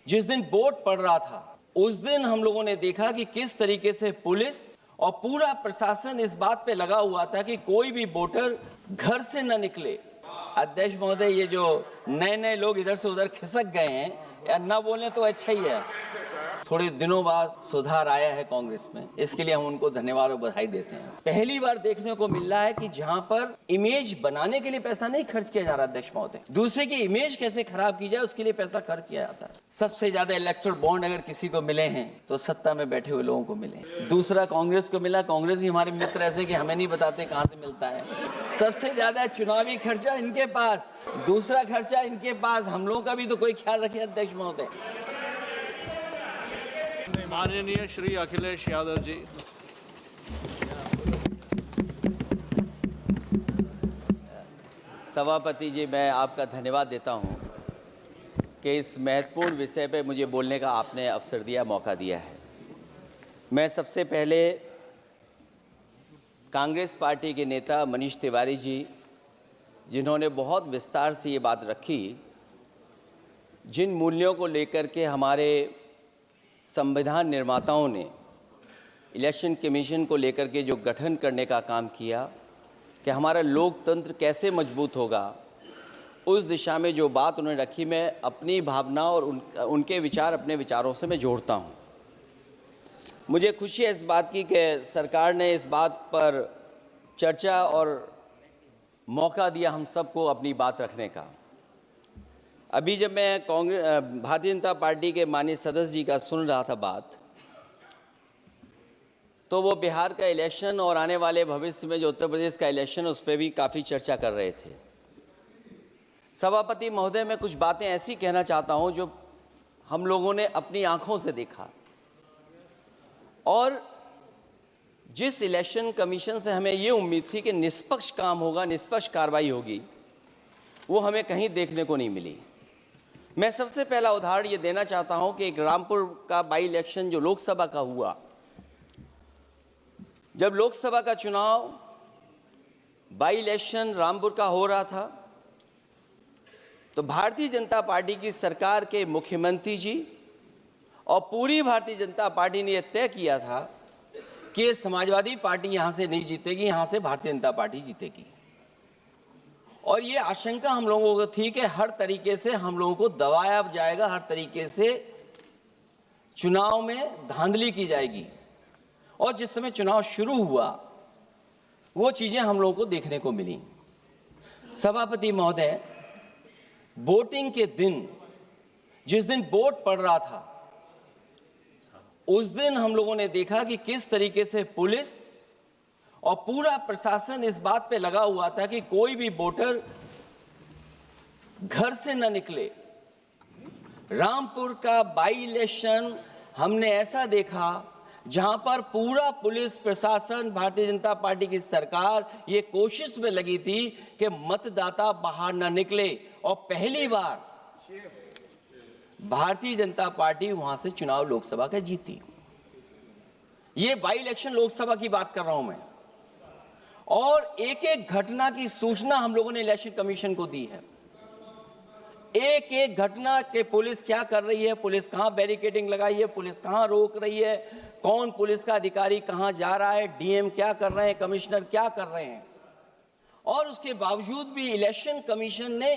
जिस दिन वोट पड़ रहा था उस दिन हम लोगों ने देखा कि किस तरीके से पुलिस और पूरा प्रशासन इस बात पे लगा हुआ था कि कोई भी वोटर घर से न निकले। अध्यक्ष महोदय, ये जो नए नए लोग इधर से उधर खिसक गए हैं या न बोले तो अच्छा ही है। थोड़े दिनों बाद सुधार आया है कांग्रेस में, इसके लिए हम उनको धन्यवाद और बधाई देते हैं। पहली बार देखने को मिल रहा है कि जहां पर इमेज बनाने के लिए पैसा नहीं खर्च किया जा रहा अध्यक्ष महोदय, दूसरे की इमेज कैसे खराब की जाए उसके लिए पैसा खर्च किया जाता है। सबसे ज्यादा इलेक्टोरल बॉन्ड अगर किसी को मिले हैं तो सत्ता में बैठे हुए लोगों को मिले। दूसरा कांग्रेस को मिला। कांग्रेस ही हमारे मित्र ऐसे कि हमें नहीं बताते कहां से मिलता है। सबसे ज्यादा चुनावी खर्चा इनके पास, दूसरा खर्चा इनके पास। हम लोगों का भी तो कोई ख्याल रखे अध्यक्ष महोदय। माननीय श्री अखिलेश यादव जी। सभापति जी, मैं आपका धन्यवाद देता हूं कि इस महत्वपूर्ण विषय पे मुझे बोलने का आपने अवसर दिया, मौका दिया है। मैं सबसे पहले कांग्रेस पार्टी के नेता मनीष तिवारी जी, जिन्होंने बहुत विस्तार से ये बात रखी, जिन मूल्यों को लेकर के हमारे संविधान निर्माताओं ने इलेक्शन कमीशन को लेकर के जो गठन करने का काम किया कि हमारा लोकतंत्र कैसे मजबूत होगा, उस दिशा में जो बात उन्होंने रखी, मैं अपनी भावना और उनके विचार अपने विचारों से मैं जोड़ता हूं। मुझे खुशी है इस बात की कि सरकार ने इस बात पर चर्चा और मौका दिया हम सबको अपनी बात रखने का। अभी जब मैं भारतीय जनता पार्टी के माननीय सदस्य जी का सुन रहा था बात, तो वो बिहार का इलेक्शन और आने वाले भविष्य में जो उत्तर प्रदेश का इलेक्शन उस पर भी काफ़ी चर्चा कर रहे थे। सभापति महोदय, मैं कुछ बातें ऐसी कहना चाहता हूं जो हम लोगों ने अपनी आंखों से देखा, और जिस इलेक्शन कमीशन से हमें ये उम्मीद थी कि निष्पक्ष काम होगा, निष्पक्ष कार्रवाई होगी, वो हमें कहीं देखने को नहीं मिली। मैं सबसे पहला उदाहरण ये देना चाहता हूं कि एक रामपुर का बाई इलेक्शन जो लोकसभा का हुआ, जब लोकसभा का चुनाव बाई इलेक्शन रामपुर का हो रहा था, तो भारतीय जनता पार्टी की सरकार के मुख्यमंत्री जी और पूरी भारतीय जनता पार्टी ने यह तय किया था कि समाजवादी पार्टी यहां से नहीं जीतेगी, यहां से भारतीय जनता पार्टी जीतेगी। और ये आशंका हम लोगों को थी कि हर तरीके से हम लोगों को दबाया जाएगा, हर तरीके से चुनाव में धांधली की जाएगी। और जिस समय चुनाव शुरू हुआ वो चीजें हम लोगों को देखने को मिली। सभापति महोदय, वोटिंग के दिन, जिस दिन वोट पड़ रहा था उस दिन हम लोगों ने देखा कि किस तरीके से पुलिस और पूरा प्रशासन इस बात पे लगा हुआ था कि कोई भी वोटर घर से न निकले। रामपुर का बाई इलेक्शन हमने ऐसा देखा जहां पर पूरा पुलिस प्रशासन, भारतीय जनता पार्टी की सरकार ये कोशिश में लगी थी कि मतदाता बाहर न निकले, और पहली बार भारतीय जनता पार्टी वहां से चुनाव लोकसभा का जीती। ये बाई इलेक्शन लोकसभा की बात कर रहा हूं मैं, और एक एक घटना की सूचना हम लोगों ने इलेक्शन कमीशन को दी है। एक एक घटना के पुलिस क्या कर रही है, पुलिस कहां बैरिकेडिंग लगाई है, पुलिस कहां रोक रही है, कौन पुलिस का अधिकारी कहां जा रहा है, डीएम क्या कर रहे हैं, कमिश्नर क्या कर रहे हैं। और उसके बावजूद भी इलेक्शन कमीशन ने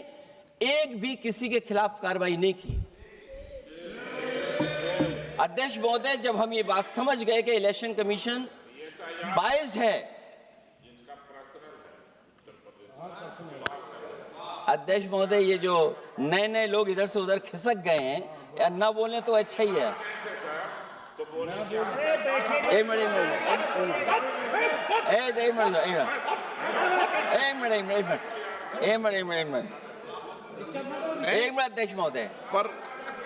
एक भी किसी के खिलाफ कार्रवाई नहीं की। अध्यक्ष महोदय, जब हम ये बात समझ गए कि इलेक्शन कमीशन बायस्ड है, अध्यक्ष महोदय, ये जो नए नए लोग इधर से उधर खिसक गए हैं या न बोले तो अच्छा ही है। अध्यक्ष महोदय, पर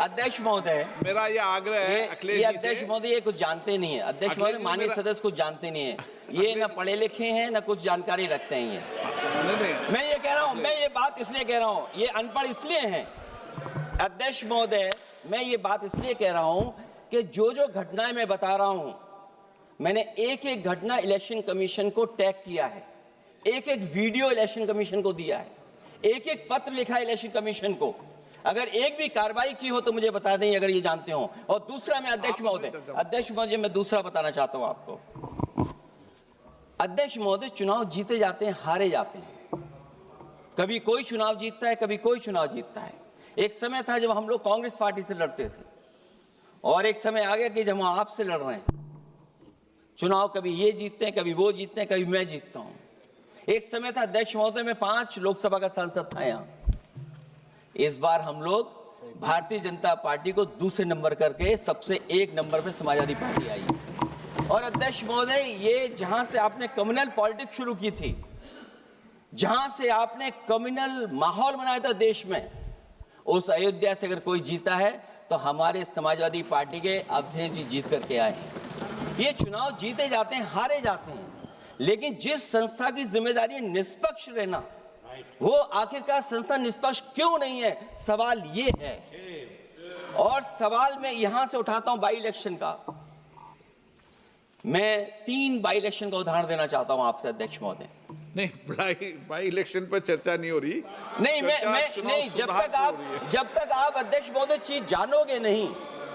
अध्यक्ष महोदय, मेरा ये आग्रह है ये अध्यक्ष महोदय ये कुछ जानते नहीं है। अध्यक्ष महोदय, माननीय सदस्य कुछ जानते नहीं है, ये न पढ़े लिखे हैं न कुछ जानकारी रखते हैं। ये मैं ये कह रहा हूं, मैं ये बात इसलिए कह रहा हूं, ये अनपढ़ इसलिए हैं। अध्यक्ष महोदय, मैं ये बात इसलिए कह रहा हूं कि जो जो घटनाएं मैं बता रहा हूं, मैंने एक एक घटना इलेक्शन कमीशन को टैग किया है, एक एक वीडियो इलेक्शन कमीशन को दिया है, एक एक पत्र लिखा है इलेक्शन कमीशन को। अगर एक भी कार्रवाई की हो तो मुझे बता दें, अगर ये जानते हो। और दूसरा, मैं अध्यक्ष महोदय मैं दूसरा बताना चाहता हूं आपको। अध्यक्ष महोदय, चुनाव जीते जाते हैं, हारे जाते हैं। कभी कोई चुनाव जीतता है, कभी कोई चुनाव जीतता है। एक समय था जब हम लोग कांग्रेस पार्टी से लड़ते थे, और एक समय आ गया कि जब हम आपसे लड़ रहे हैं। चुनाव कभी ये जीतते हैं, कभी वो जीतते हैं, कभी मैं जीतता हूं। एक समय था अध्यक्ष महोदय, मैं 5 लोकसभा का सांसद था यहां। इस बार हम लोग भारतीय जनता पार्टी को दूसरे नंबर करके सबसे 1 नंबर पे समाजवादी पार्टी आई। और अध्यक्ष महोदय, ये जहां से आपने कम्युनल पॉलिटिक्स शुरू की थी, जहां से आपने कम्युनल माहौल बनाया था देश में, उस अयोध्या से अगर कोई जीता है तो हमारे समाजवादी पार्टी के अवधेश जी जीत करके आए हैं। ये चुनाव जीते जाते हैं, हारे जाते हैं, लेकिन जिस संस्था की जिम्मेदारी है निष्पक्ष रहना, वो आखिरकार संस्था निष्पक्ष क्यों नहीं है, सवाल ये है। और सवाल मैं यहां से उठाता हूं बाई इलेक्शन का। मैं 3 बाई इलेक्शन का उदाहरण देना चाहता हूं आपसे अध्यक्ष महोदय। नहीं, बाई इलेक्शन पर चर्चा नहीं हो रही। नहीं, मैं नहीं, जब तक आप अध्यक्ष महोदय चीज जानोगे नहीं,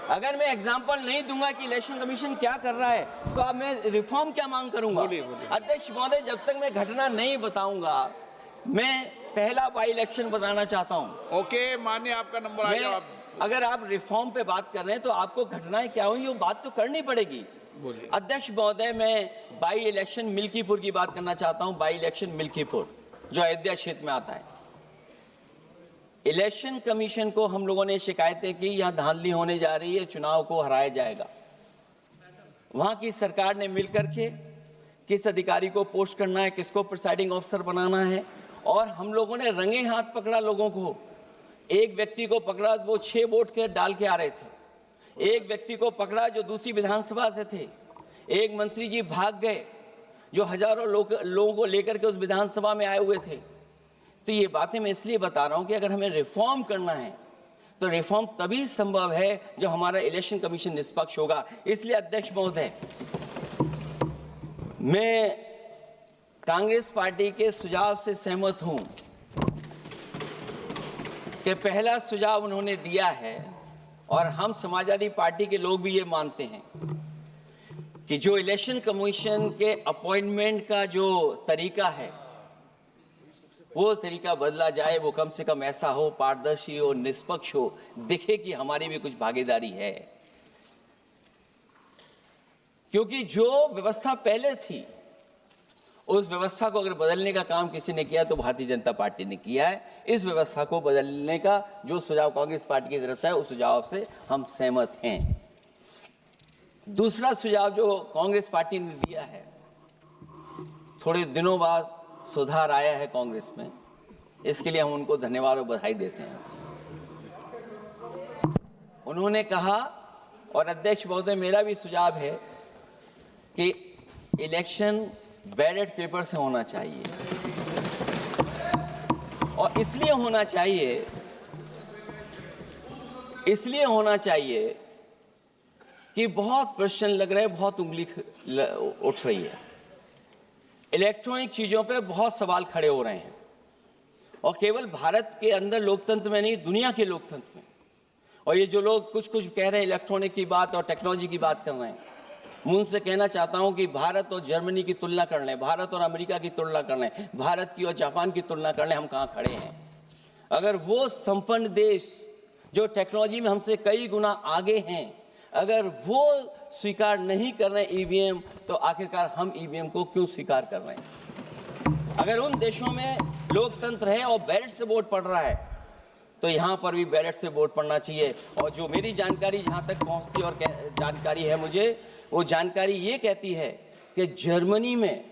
अगर मैं एग्जांपल नहीं दूंगा कि इलेक्शन कमीशन क्या कर रहा है, तो अब मैं रिफॉर्म क्या मांग करूंगा। अध्यक्ष महोदय, जब तक मैं घटना नहीं बताऊंगा, मैं पहला बाई इलेक्शन बताना चाहता हूं। ओके, मान्य, आपका नंबर आ गया। अगर आप रिफॉर्म पे बात कर रहे हैं तो आपको घटनाएं क्या हुई वो बात तो करनी पड़ेगी। अध्यक्ष महोदय, मैं बाई इलेक्शन मिल्कीपुर की बात करना चाहता हूं। बाई इलेक्शन मिल्कीपुर जो अयोध्या क्षेत्र में आता है। इलेक्शन कमीशन को हम लोगों ने शिकायतें की, यहां धांधली होने जा रही है, चुनाव को हराया जाएगा। वहां की सरकार ने मिलकर के किस अधिकारी को पोस्ट करना है, किसको प्रिसाइडिंग ऑफिसर बनाना है, और हम लोगों ने रंगे हाथ पकड़ा लोगों को। एक व्यक्ति को पकड़ा, वो 6 वोट के डाल के आ रहे थे। एक व्यक्ति को पकड़ा जो दूसरी विधानसभा से थे। एक मंत्री जी भाग गए जो हजारों लोगों को लेकर के उस विधानसभा में आए हुए थे। तो ये बातें मैं इसलिए बता रहा हूं कि अगर हमें रिफॉर्म करना है तो रिफॉर्म तभी संभव है जब हमारा इलेक्शन कमीशन निष्पक्ष होगा। इसलिए अध्यक्ष महोदय, मैं कांग्रेस पार्टी के सुझाव से सहमत हूं कि पहला सुझाव उन्होंने दिया है, और हम समाजवादी पार्टी के लोग भी ये मानते हैं कि जो इलेक्शन कमीशन के अपॉइंटमेंट का जो तरीका है वो तरीका बदला जाए। वो कम से कम ऐसा हो, पारदर्शी हो, निष्पक्ष हो, दिखे कि हमारी भी कुछ भागीदारी है। क्योंकि जो व्यवस्था पहले थी उस व्यवस्था को अगर बदलने का काम किसी ने किया तो भारतीय जनता पार्टी ने किया है। इस व्यवस्था को बदलने का जो सुझाव कांग्रेस पार्टी की तरफ से है उस सुझाव से हम सहमत हैं। दूसरा सुझाव जो कांग्रेस पार्टी ने दिया है, थोड़े दिनों बाद सुधार आया है कांग्रेस में, इसके लिए हम उनको धन्यवाद और बधाई देते हैं। उन्होंने कहा, और अध्यक्ष महोदय मेरा भी सुझाव है, कि इलेक्शन बैलेट पेपर से होना चाहिए। और इसलिए होना चाहिए कि बहुत प्रश्न लग रहे हैं, बहुत उंगली उठ रही है। इलेक्ट्रॉनिक चीजों पे बहुत सवाल खड़े हो रहे हैं, और केवल भारत के अंदर लोकतंत्र में नहीं, दुनिया के लोकतंत्र में। और ये जो लोग कुछ कह रहे हैं इलेक्ट्रॉनिक की बात और टेक्नोलॉजी की बात कर रहे हैं, मैं उनसे कहना चाहता हूं कि भारत और जर्मनी की तुलना कर लें, भारत और अमेरिका की तुलना कर लें, भारत की और जापान की तुलना कर लें, हम कहां खड़े हैं। अगर वो संपन्न देश जो टेक्नोलॉजी में हमसे कई गुना आगे हैं, अगर वो स्वीकार नहीं कर रहे ईवीएम, तो आखिरकार हम ईवीएम को क्यों स्वीकार कर रहे हैं। अगर उन देशों में लोकतंत्र है और बैलेट से वोट पड़ रहा है, तो यहाँ पर भी बैलेट से वोट पड़ना चाहिए। और जो मेरी जानकारी जहाँ तक पहुँचती और जानकारी है मुझे, वो जानकारी ये कहती है कि जर्मनी में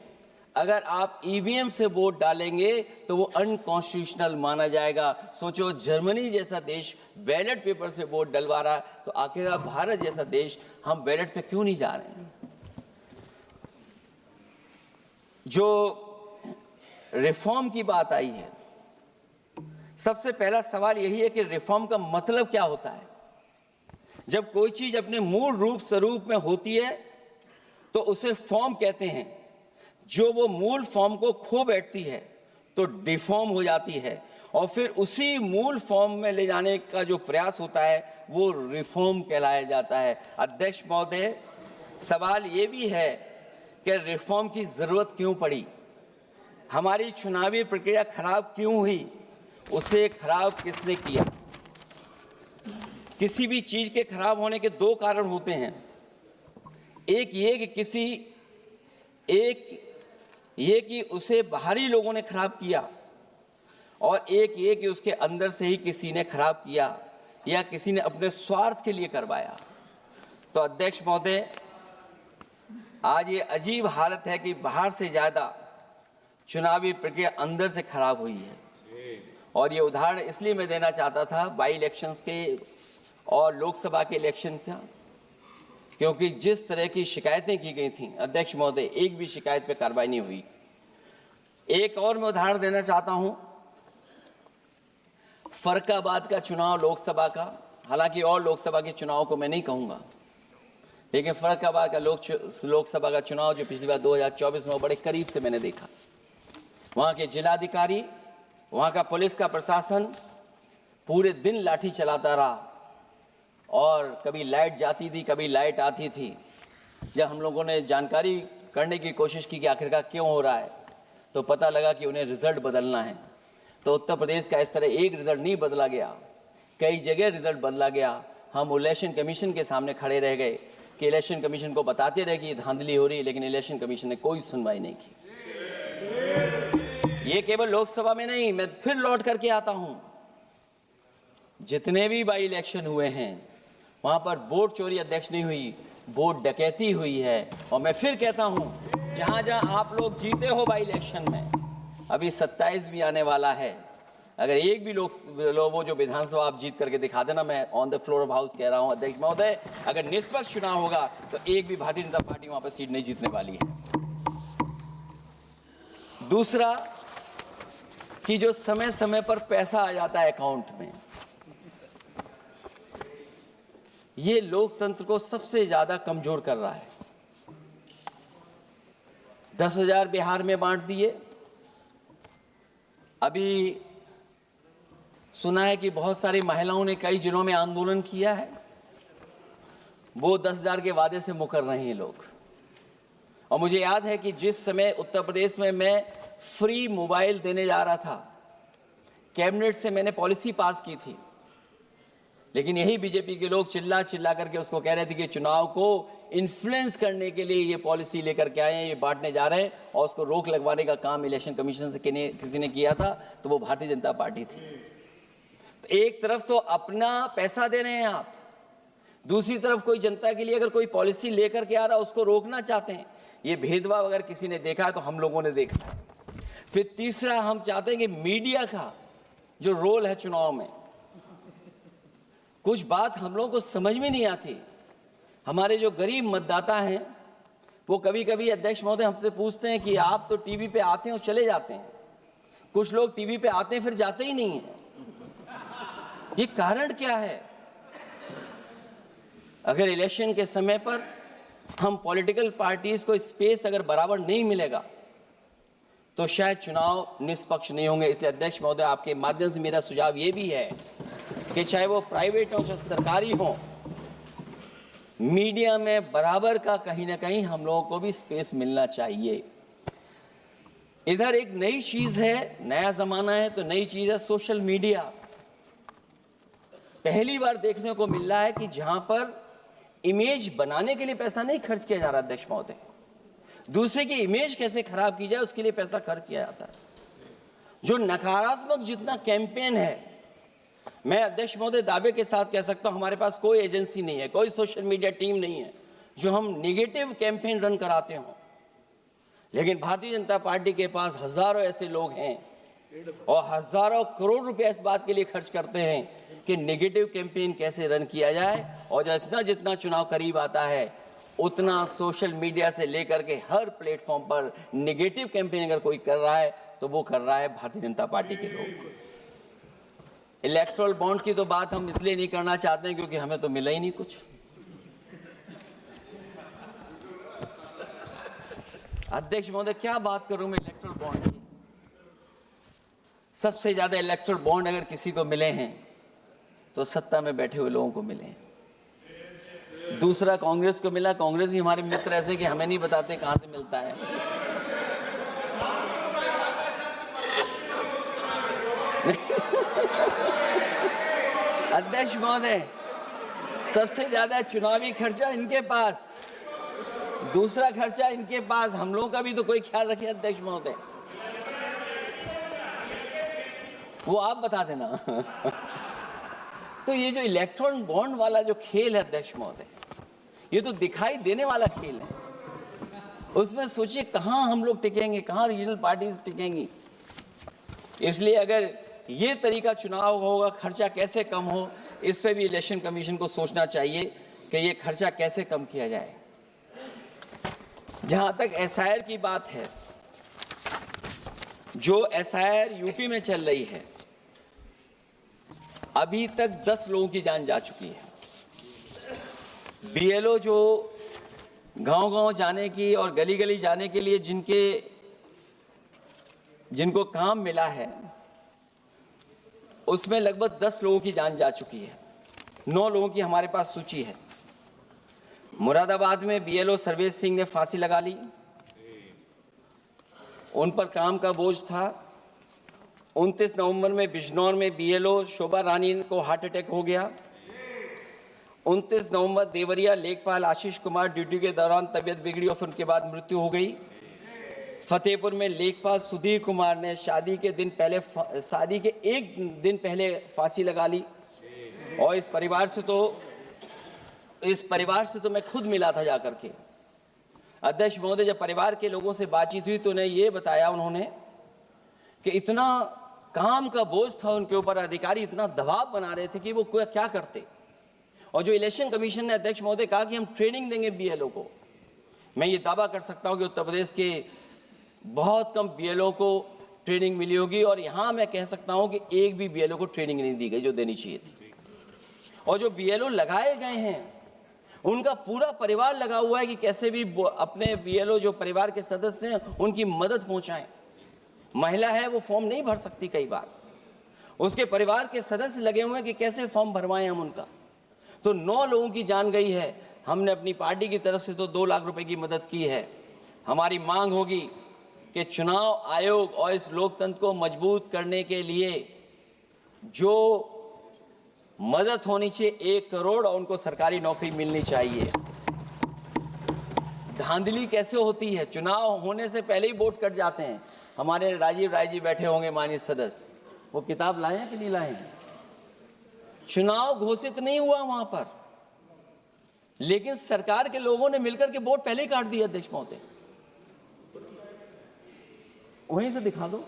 अगर आप ईवीएम से वोट डालेंगे तो वो अनकॉन्स्टिट्यूशनल माना जाएगा। सोचो, जर्मनी जैसा देश बैलेट पेपर से वोट डलवा रहा है, तो आखिर भारत जैसा देश हम बैलेट पे क्यों नहीं जा रहे हैं। जो रिफॉर्म की बात आई है, सबसे पहला सवाल यही है कि रिफॉर्म का मतलब क्या होता है। जब कोई चीज अपने मूल रूप स्वरूप में होती है तो उसे फॉर्म कहते हैं। जो वो मूल फॉर्म को खो बैठती है तो डिफॉर्म हो जाती है। और फिर उसी मूल फॉर्म में ले जाने का जो प्रयास होता है वो रिफॉर्म कहलाया जाता है। अध्यक्ष महोदय, सवाल ये भी है कि रिफॉर्म की जरूरत क्यों पड़ी, हमारी चुनावी प्रक्रिया खराब क्यों हुई, उसे खराब किसने किया। किसी भी चीज के खराब होने के दो कारण होते हैं, एक ये कि उसे बाहरी लोगों ने खराब किया, और एक ये कि उसके अंदर से ही किसी ने खराब किया या किसी ने अपने स्वार्थ के लिए करवाया। तो अध्यक्ष महोदय, आज ये अजीब हालत है कि बाहर से ज्यादा चुनावी प्रक्रिया अंदर से खराब हुई है। और ये उदाहरण इसलिए मैं देना चाहता था बाई इलेक्शंस के और लोकसभा के इलेक्शन का, क्योंकि जिस तरह की शिकायतें की गई थीं, अध्यक्ष महोदय, एक भी शिकायत पे कार्रवाई नहीं हुई। एक और मैं उदाहरण देना चाहता हूं, फर्रुखाबाद का चुनाव लोकसभा का, हालांकि और लोकसभा के चुनाव को मैं नहीं कहूंगा, लेकिन फर्रुखाबाद का लोकसभा का चुनाव जो पिछली बार 2024 में बड़े करीब से मैंने देखा। वहां के जिलाधिकारी, वहां का पुलिस का प्रशासन पूरे दिन लाठी चलाता रहा, और कभी लाइट जाती थी, कभी लाइट आती थी। जब हम लोगों ने जानकारी करने की कोशिश की कि आखिरकार क्यों हो रहा है, तो पता लगा कि उन्हें रिजल्ट बदलना है। तो उत्तर प्रदेश का इस तरह एक रिजल्ट नहीं बदला गया, कई जगह रिजल्ट बदला गया। हम इलेक्शन कमीशन के सामने खड़े रह गए कि इलेक्शन कमीशन को बताते रहे कि धांधली हो रही है, लेकिन इलेक्शन कमीशन ने कोई सुनवाई नहीं की। ये केवल लोकसभा में नहीं, मैं फिर लौट करके आता हूं, जितने भी बाई इलेक्शन हुए हैं वहां पर वोट चोरी अध्यक्ष नहीं हुई, वोट डकैती हुई है। और मैं फिर कहता हूं, जहां जहां आप लोग जीते हो बाई इलेक्शन में, अभी 27 भी आने वाला है, अगर एक भी लोग वो जो विधानसभा आप जीत करके दिखा देना, मैं on the floor of house कह रहा हूं अध्यक्ष महोदय, अगर निष्पक्ष चुनाव होगा तो एक भी भारतीय जनता पार्टी वहां पर सीट नहीं जीतने वाली है। दूसरा कि जो समय समय पर पैसा आ जाता है अकाउंट में, ये लोकतंत्र को सबसे ज्यादा कमजोर कर रहा है। 10,000 बिहार में बांट दिए। अभी सुना है कि बहुत सारी महिलाओं ने कई जिलों में आंदोलन किया है, वो 10,000 के वादे से मुकर रहे हैं लोग। और मुझे याद है कि जिस समय उत्तर प्रदेश में मैं फ्री मोबाइल देने जा रहा था, कैबिनेट से मैंने पॉलिसी पास की थी, लेकिन यही बीजेपी के लोग चिल्ला चिल्ला करके उसको कह रहे थे कि चुनाव को इन्फ्लुएंस करने के लिए ये पॉलिसी लेकर के आए हैं, ये बांटने जा रहे हैं, और उसको रोक लगवाने का काम इलेक्शन कमीशन से किसी ने किया था, तो वो भारतीय जनता पार्टी थी। तो एक तरफ तो अपना पैसा दे रहे हैं आप, दूसरी तरफ कोई जनता के लिए अगर कोई पॉलिसी लेकर के आ रहा है उसको रोकना चाहते हैं। ये भेदभाव अगर किसी ने देखा है तो हम लोगों ने देखा है। फिर तीसरा, हम चाहते हैं कि मीडिया का जो रोल है चुनाव में, कुछ बात हम लोगों को समझ में नहीं आती। हमारे जो गरीब मतदाता हैं वो कभी कभी अध्यक्ष महोदय हमसे पूछते हैं कि आप तो टीवी पे आते हैं और चले जाते हैं, कुछ लोग टीवी पे आते हैं फिर जाते ही नहीं हैं, ये कारण क्या है? अगर इलेक्शन के समय पर हम पॉलिटिकल पार्टीज को स्पेस अगर बराबर नहीं मिलेगा तो शायद चुनाव निष्पक्ष नहीं होंगे। इसलिए अध्यक्ष महोदय, आपके माध्यम से मेरा सुझाव ये भी है कि चाहे वो प्राइवेट हो चाहे सरकारी हो, मीडिया में बराबर का कहीं ना कहीं हम लोगों को भी स्पेस मिलना चाहिए। इधर एक नई चीज है, नया जमाना है, तो नई चीज है सोशल मीडिया। पहली बार देखने को मिल रहा है कि जहां पर इमेज बनाने के लिए पैसा नहीं खर्च किया जा रहा अध्यक्ष महोदय, दूसरे की इमेज कैसे खराब की जाए उसके लिए पैसा खर्च किया जाता है। जो नकारात्मक जितना कैंपेन है, मैं अध्यक्ष महोदय दावे के साथ कह सकता हूं, हमारे पास कोई एजेंसी नहीं है, कोई सोशल मीडिया टीम नहीं है जो हम नेगेटिव कैंपेन रन कराते हों, लेकिन भारतीय जनता पार्टी के पास हजारों ऐसे लोग हैं और हजारों करोड़ रुपए इस बात के लिए खर्च करते हैं कि नेगेटिव कैंपेन कैसे रन किया जाए। और जितना जितना चुनाव करीब आता है उतना सोशल मीडिया से लेकर के हर प्लेटफॉर्म पर नेगेटिव कैंपेन अगर कोई कर रहा है तो वो कर रहा है भारतीय जनता पार्टी के लोग। इलेक्टोरल बॉन्ड की तो बात हम इसलिए नहीं करना चाहते हैं क्योंकि हमें तो मिला ही नहीं कुछ। अध्यक्ष महोदय, क्या बात करूं मैं इलेक्टोरल बॉन्ड की? सबसे ज्यादा इलेक्टोरल बॉन्ड अगर किसी को मिले हैं तो सत्ता में बैठे हुए लोगों को मिले हैं। दूसरा कांग्रेस को मिला। कांग्रेस ही हमारे मित्र ऐसे कि हमें नहीं बताते कहां से मिलता है। अध्यक्ष महोदय, सबसे ज्यादा चुनावी खर्चा इनके पास, दूसरा खर्चा इनके पास। हम लोगों का भी तो कोई ख्याल रखे अध्यक्ष महोदय, वो आप बता देना। तो ये जो इलेक्ट्रॉन बॉन्ड वाला जो खेल है अध्यक्ष महोदय, ये तो दिखाई देने वाला खेल है। उसमें सोचिए कहां हम लोग टिकेंगे, कहां रीजनल पार्टीज टिकेंगी। इसलिए अगर ये तरीका चुनाव होगा, खर्चा कैसे कम हो, इस पे भी इलेक्शन कमीशन को सोचना चाहिए कि ये खर्चा कैसे कम किया जाए। जहां तक एसआईआर की बात है, जो एसआईआर यूपी में चल रही है, अभी तक 10 लोगों की जान जा चुकी है। बीएलओ जो गांव-गांव जाने की और गली-गली जाने के लिए जिनको काम मिला है, उसमें लगभग 10 लोगों की जान जा चुकी है। 9 लोगों की हमारे पास सूची है। मुरादाबाद में बीएलओ सर्वेश सिंह ने फांसी लगा ली। उन पर काम का बोझ था। 29 नवंबर में बिजनौर में बीएलओ शोभा रानी को हार्ट अटैक हो गया। 29 नवंबर देवरिया लेखपाल आशीष कुमार ड्यूटी के दौरान तबीयत बिगड़ी और फिर उनके बाद मृत्यु हो गई। फतेहपुर में लेखपाल सुधीर कुमार ने शादी के एक दिन पहले फांसी लगा ली। और इस परिवार से तो मैं खुद मिला था जाकर के। अध्यक्ष महोदय, जब परिवार के लोगों से बातचीत हुई तो उन्हें ये बताया उन्होंने कि इतना काम का बोझ था उनके ऊपर, अधिकारी इतना दबाव बना रहे थे कि वो क्या करते। और जो इलेक्शन कमीशन ने अध्यक्ष महोदय कहा कि हम ट्रेनिंग देंगे बीएलओ को, मैं ये दावा कर सकता हूं कि उत्तर प्रदेश के बहुत कम बीएलओ को ट्रेनिंग मिली होगी। और यहां मैं कह सकता हूं कि एक भी बीएलओ को ट्रेनिंग नहीं दी गई जो देनी चाहिए थी। और जो बीएलओ लगाए गए हैं, उनका पूरा परिवार लगा हुआ है कि कैसे भी अपने बीएलओ जो परिवार के सदस्य हैं उनकी मदद पहुंचाएं। महिला है वो फॉर्म नहीं भर सकती, कई बार उसके परिवार के सदस्य लगे हुए हैं कि कैसे फॉर्म भरवाएं हम उनका। तो 9 लोगों की जान गई है। हमने अपनी पार्टी की तरफ से तो 2 लाख रुपए की मदद की है। हमारी मांग होगी कि चुनाव आयोग और इस लोकतंत्र को मजबूत करने के लिए जो मदद होनी चाहिए 1 करोड़, और उनको सरकारी नौकरी मिलनी चाहिए। धांधली कैसे होती है, चुनाव होने से पहले ही वोट कट जाते हैं। हमारे राजीव राय जी बैठे होंगे माननीय सदस्य, वो किताब लाए हैं कि नहीं लाए हैं? चुनाव घोषित नहीं हुआ वहां पर, लेकिन सरकार के लोगों ने मिलकर के वोट पहले ही काट दिया। अध्यक्ष महोदय, वहीं से दिखा दो,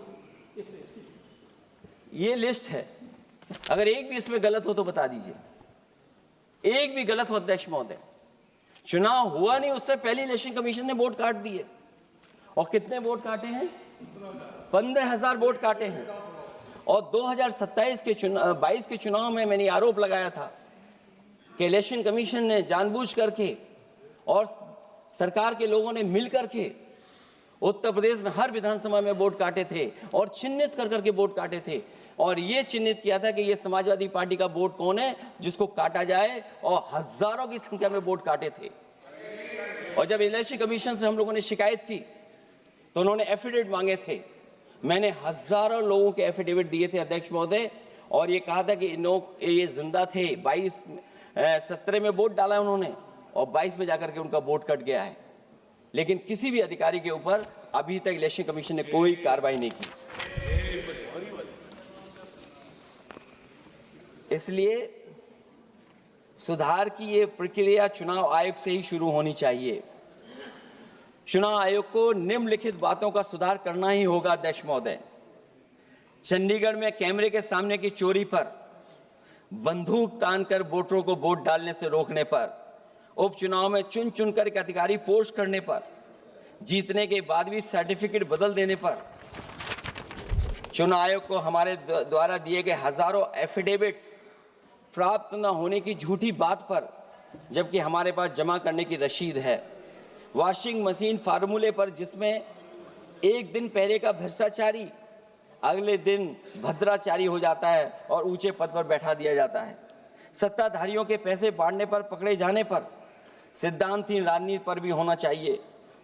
ये लिस्ट है। अगर एक भी इसमें गलत हो तो बता दीजिए, एक भी गलत हो अध्यक्ष महोदय। चुनाव हुआ नहीं, उससे पहले इलेक्शन कमीशन ने वोट काट दिए। और कितने वोट काटे हैं? 15,000 वोट काटे हैं। और 2027 के 22 के चुनाव में मैंने आरोप लगाया था कि इलेक्शन कमीशन ने जानबूझ करके और सरकार के लोगों ने मिल करके उत्तर प्रदेश में हर विधानसभा में वोट काटे थे और चिन्हित कर करके वोट काटे थे। और ये चिन्हित किया था कि ये समाजवादी पार्टी का वोट कौन है जिसको काटा जाए, और हजारों की संख्या में वोट काटे थे। और जब इलेक्शन कमीशन से हम लोगों ने शिकायत की तो उन्होंने एफिडेविट मांगे थे। मैंने हजारों लोगों के एफिडेविट दिए थे अध्यक्ष महोदय, और ये कहा था कि ये जिंदा थे। 17 में वोट डाला उन्होंने और 22 में जाकर के उनका वोट कट गया है। लेकिन किसी भी अधिकारी के ऊपर अभी तक इलेक्शन कमीशन ने कोई कार्रवाई नहीं की। इसलिए सुधार की ये प्रक्रिया चुनाव आयोग से ही शुरू होनी चाहिए। चुनाव आयोग को निम्नलिखित बातों का सुधार करना ही होगा अध्यक्ष महोदय। चंडीगढ़ में कैमरे के सामने की चोरी पर, बंदूक तानकर वोटरों को वोट डालने से रोकने पर, उपचुनाव में चुन चुनकर एक अधिकारी पोस्ट करने पर, जीतने के बाद भी सर्टिफिकेट बदल देने पर, चुनाव आयोग को हमारे द्वारा दिए गए हजारों एफिडेविट प्राप्त न होने की झूठी बात पर, जबकि हमारे पास जमा करने की रसीद है, वॉशिंग मशीन फार्मूले पर जिसमें एक दिन पहले का भ्रष्टाचारी अगले दिन भद्राचारी हो जाता है और ऊंचे पद पर बैठा दिया जाता है। सत्ताधारियों के पैसे बांटने पर पकड़े जाने पर सिद्धांतहीन राजनीति पर भी होना चाहिए।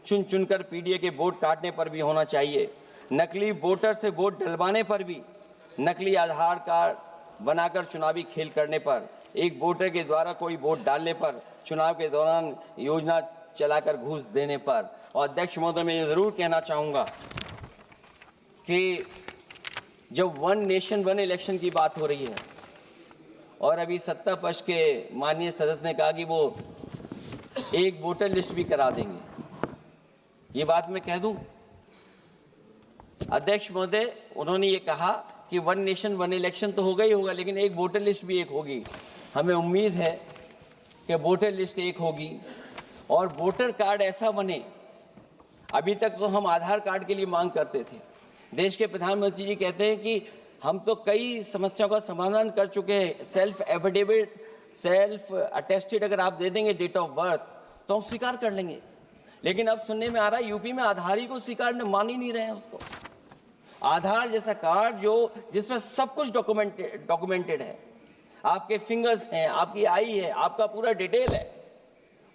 चुन चुनकर पीडीए के वोट काटने पर भी होना चाहिए। नकली वोटर से वोट डलवाने पर भी, नकली आधार कार्ड बनाकर चुनावी खेल करने पर, एक वोटर के द्वारा कोई वोट डालने पर, चुनाव के दौरान योजना चलाकर घूस देने पर। और अध्यक्ष महोदय, मैं ये जरूर कहना चाहूँगा कि जब वन नेशन वन इलेक्शन की बात हो रही है और अभी सत्ता पक्ष के माननीय सदस्य ने कहा कि वो एक वोटर लिस्ट भी करा देंगे, ये बात मैं कह दूं अध्यक्ष महोदय, उन्होंने ये कहा कि वन नेशन वन इलेक्शन तो होगा ही होगा, लेकिन एक वोटर लिस्ट भी एक होगी। हमें उम्मीद है कि वोटर लिस्ट एक होगी और वोटर कार्ड ऐसा बने। अभी तक तो हम आधार कार्ड के लिए मांग करते थे। देश के प्रधानमंत्री जी कहते हैं कि हम तो कई समस्याओं का समाधान कर चुके हैं। सेल्फ एफिडेविट, सेल्फ अटेस्टेड अगर आप दे देंगे डेट ऑफ बर्थ तो हम स्वीकार कर लेंगे। लेकिन अब सुनने में आ रहा है यूपी में आधार ही को स्वीकार मान ही नहीं रहे हैं उसको। आधार जैसा कार्ड जिसमें सब कुछ डॉक्यूमेंटेड है, आपके फिंगर्स हैं, आपकी आई है, आपका पूरा डिटेल है,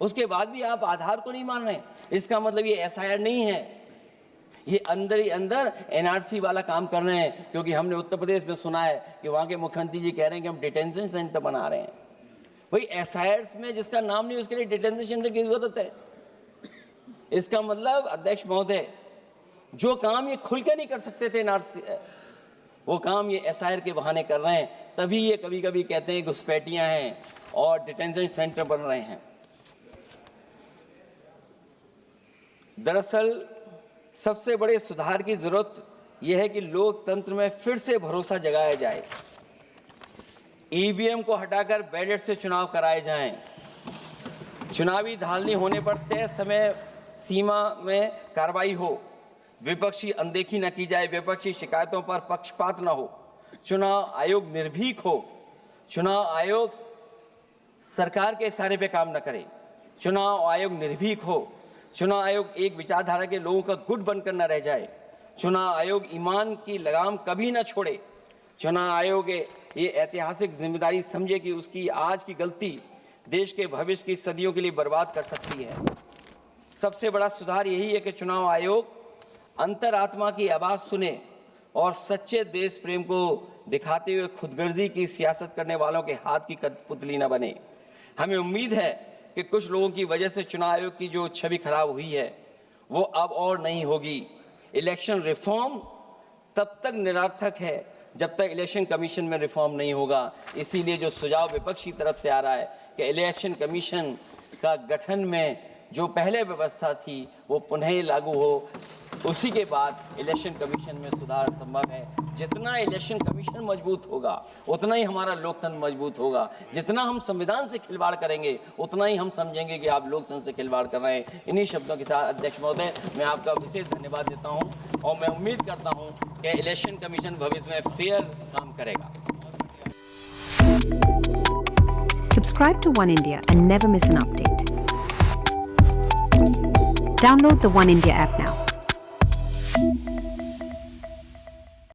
उसके बाद भी आप आधार को नहीं मान रहे हैं। इसका मतलब ये एसआईआर नहीं है, ये अंदर ही अंदर एनआरसी वाला काम कर रहे हैं। क्योंकि हमने उत्तर प्रदेश में सुना है कि वहाँ के मुख्यमंत्री जी कह रहे हैं कि हम डिटेंशन सेंटर बना रहे हैं। भाई एसआईआर में जिसका नाम नहीं उसके लिए डिटेंशन सेंटर की जरूरत है। इसका मतलब अध्यक्ष महोदय, जो काम ये खुल के नहीं कर सकते थे एनआरसी, वो काम ये एसआईआर के बहाने कर रहे हैं। तभी ये कभी कभी कहते हैं घुसपैठियां हैं और डिटेंशन सेंटर बन रहे हैं। दरअसल सबसे बड़े सुधार की जरूरत यह है कि लोकतंत्र में फिर से भरोसा जगाया जाए। ईवीएम को हटाकर बैलेट से चुनाव कराए जाएं। चुनावी धांधली होने पर तय समय सीमा में कार्रवाई हो। विपक्षी अनदेखी न की जाए, विपक्षी शिकायतों पर पक्षपात न हो। चुनाव आयोग निर्भीक हो। चुनाव आयोग सरकार के इशारे पे काम न करे। चुनाव आयोग निर्भीक हो। चुनाव आयोग एक विचारधारा के लोगों का गुट बनकर न रह जाए। चुनाव आयोग ईमान की लगाम कभी न छोड़े। चुनाव आयोग ये ऐतिहासिक जिम्मेदारी समझे कि उसकी आज की गलती देश के भविष्य की सदियों के लिए बर्बाद कर सकती है। सबसे बड़ा सुधार यही है कि चुनाव आयोग अंतरात्मा की आवाज सुने और सच्चे देश प्रेम को दिखाते हुए खुदगर्जी की सियासत करने वालों के हाथ की कठपुतली न बने। हमें उम्मीद है कि कुछ लोगों की वजह से चुनाव आयोग की जो छवि खराब हुई है वो अब और नहीं होगी। इलेक्शन रिफॉर्म तब तक निरर्थक है जब तक इलेक्शन कमीशन में रिफॉर्म नहीं होगा। इसीलिए जो सुझाव विपक्ष की तरफ से आ रहा है कि इलेक्शन कमीशन का गठन में जो पहले व्यवस्था थी वो पुनः लागू हो, उसी के बाद इलेक्शन कमीशन में सुधार संभव है। जितना इलेक्शन कमीशन मजबूत होगा उतना ही हमारा लोकतंत्र मजबूत होगा। जितना हम संविधान से खिलवाड़ करेंगे उतना ही हम समझेंगे कि आप लोकतंत्र से खिलवाड़ कर रहे हैं। इन्हीं शब्दों के साथ अध्यक्ष महोदय, मैं आपका विशेष धन्यवाद देता हूं और मैं उम्मीद करता हूं कि इलेक्शन कमीशन भविष्य में फेयर काम करेगा। Subscribe to One India and never miss an update. Download the One India app now.